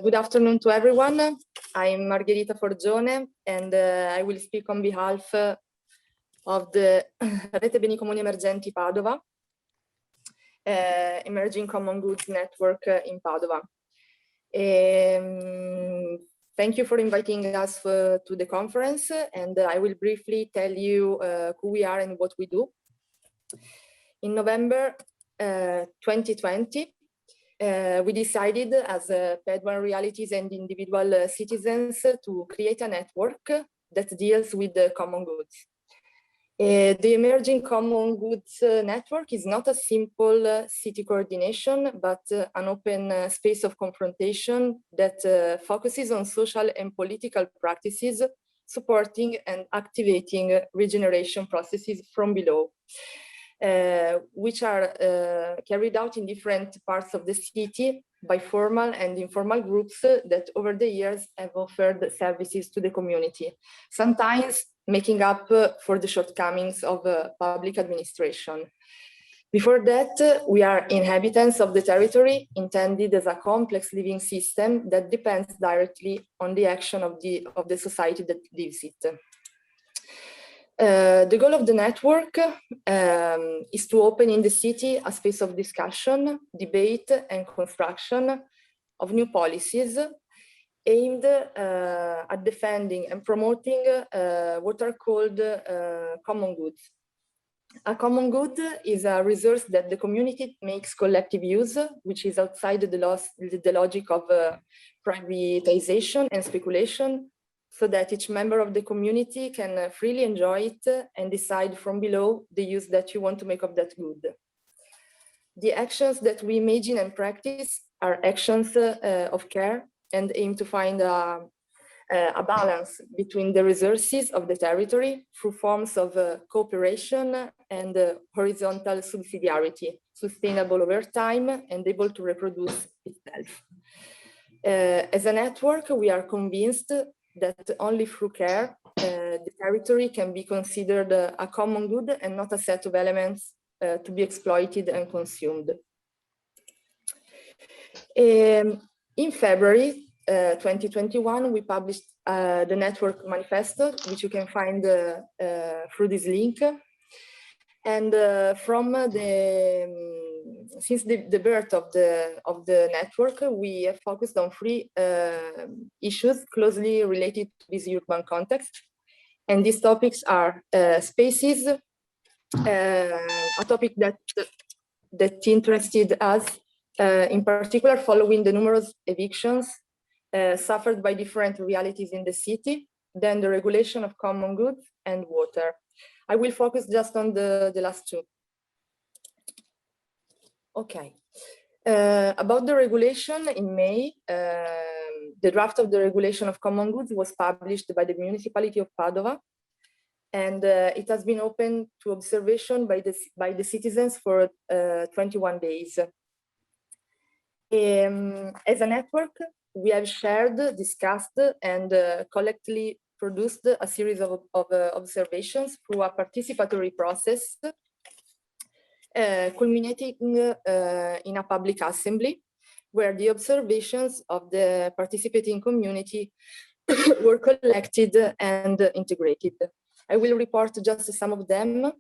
Good afternoon to everyone. I'm Margherita Forgione, and I will speak on behalf of the Rete Beni Comuni Emergenti Padova, Emerging Common Goods Network in Padova. Thank you for inviting us to the conference, and I will briefly tell you who we are and what we do. In November 2020, we decided as Paduan realities and individual citizens to create a network that deals with the common goods. The Emerging Common Goods Network is not a simple city coordination, but an open space of confrontation that focuses on social and political practices, supporting and activating regeneration processes from below. Which are carried out in different parts of the city by formal and informal groups that over the years have offered services to the community, sometimes making up for the shortcomings of public administration. Before that, we are inhabitants of the territory intended as a complex living system that depends directly on the action of the society that lives it. The goal of the network is to open in the city a space of discussion, debate, and construction of new policies aimed at defending and promoting what are called common goods. A common good is a resource that the community makes collective use, which is outside the logic of privatization and speculation, so that each member of the community can freely enjoy it and decide from below the use that you want to make of that good. The actions that we imagine and practice are actions of care and aim to find a balance between the resources of the territory through forms of cooperation and horizontal subsidiarity, sustainable over time and able to reproduce itself. As a network, we are convinced that only through care, the territory can be considered a common good and not a set of elements to be exploited and consumed. In February 2021, we published the network Manifesto, which you can find through this link. And since the birth of the network, we have focused on three issues closely related to this urban context. And these topics are spaces, a topic that interested us, in particular following the numerous evictions suffered by different realities in the city, then the regulation of common goods and water. I will focus just on the last two. Okay. About the regulation, in May, the draft of the regulation of common goods was published by the municipality of Padova, and it has been open to observation by the citizens for 21 days. As a network, we have shared, discussed, and collectively produced a series of observations through a participatory process, culminating in a public assembly, where the observations of the participating community were collected and integrated. I will report just some of them.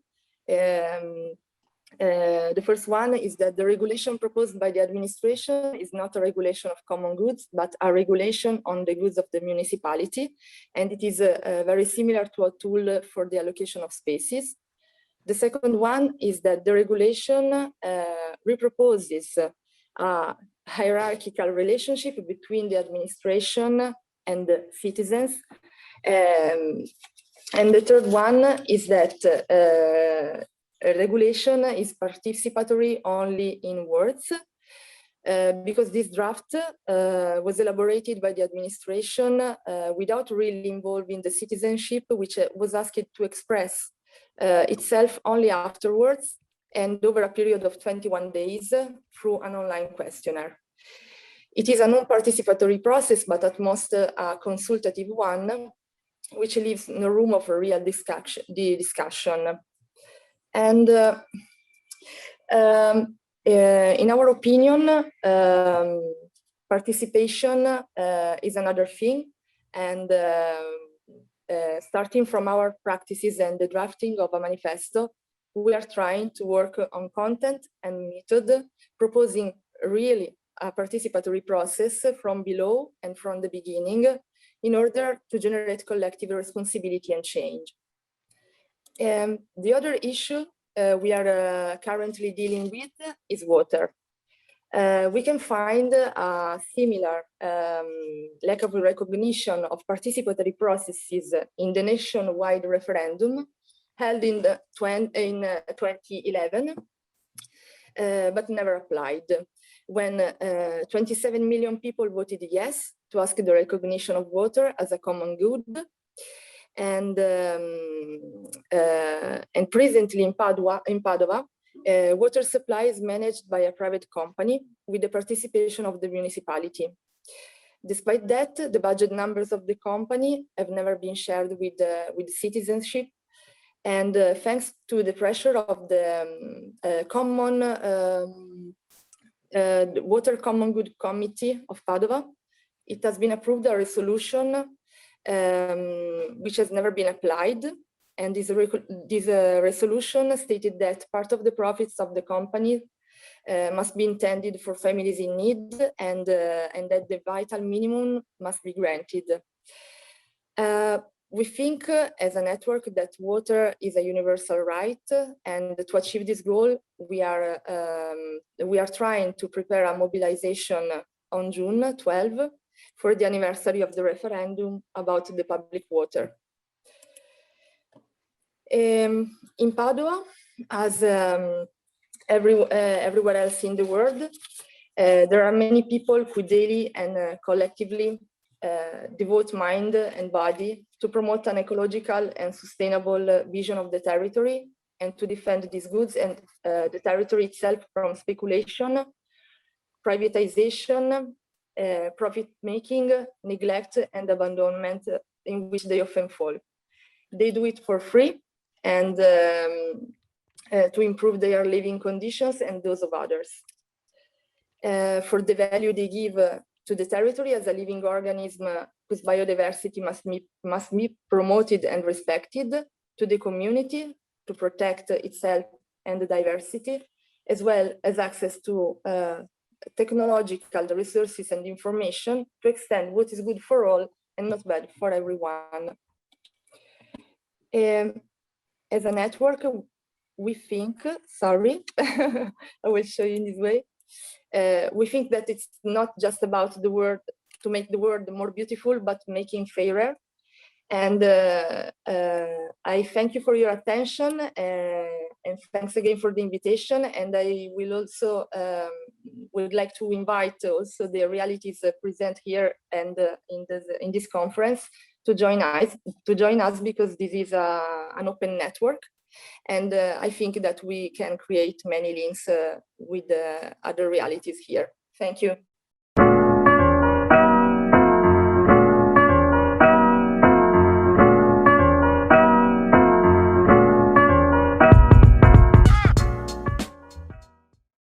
The first one is that the regulation proposed by the administration is not a regulation of common goods, but a regulation on the goods of the municipality. And it is very similar to a tool for the allocation of spaces. The second one is that the regulation reproposes a hierarchical relationship between the administration and the citizens. And the third one is that regulation is participatory only in words, because this draft was elaborated by the administration without really involving the citizenship, which was asked to express itself only afterwards and over a period of 21 days through an online questionnaire. It is a non-participatory process, but at most a consultative one, which leaves no room for real discussion. And in our opinion, participation is another thing, and starting from our practices and the drafting of a manifesto, we are trying to work on content and method, proposing really a participatory process from below and from the beginning in order to generate collective responsibility and change. The other issue we are currently dealing with is water. We can find a similar lack of recognition of participatory processes in the nationwide referendum held in 2011, but never applied, when 27 million people voted yes to ask the recognition of water as a common good. And presently in Padova, water supply is managed by a private company with the participation of the municipality. Despite that, the budget numbers of the company have never been shared with citizenship. And thanks to the pressure of the Water Common Good Committee of Padova, it has been approved a resolution which has never been applied. And this resolution stated that part of the profits of the company must be intended for families in need, and that the vital minimum must be granted. We think as a network that water is a universal right, and to achieve this goal, we are trying to prepare a mobilization on June 12 for the anniversary of the referendum about the public water. In Padua, as everywhere else in the world, there are many people who daily and collectively devote mind and body to promote an ecological and sustainable vision of the territory and to defend these goods and the territory itself from speculation, privatization, profit-making, neglect, and abandonment in which they often fall. They do it for free and to improve their living conditions and those of others. For the value they give to the territory as a living organism whose biodiversity must be promoted and respected, to the community to protect itself and the diversity, as well as access to technological resources and information to extend what is good for all and not bad for everyone. As a network, we think, sorry, I will show you in this way. We think that it's not just about the word, to make the world more beautiful, but making fairer. And I thank you for your attention, and thanks again for the invitation. And I will also would like to invite also the realities present here and in this conference to join us because this is an open network. And I think that we can create many links with other realities here. Thank you.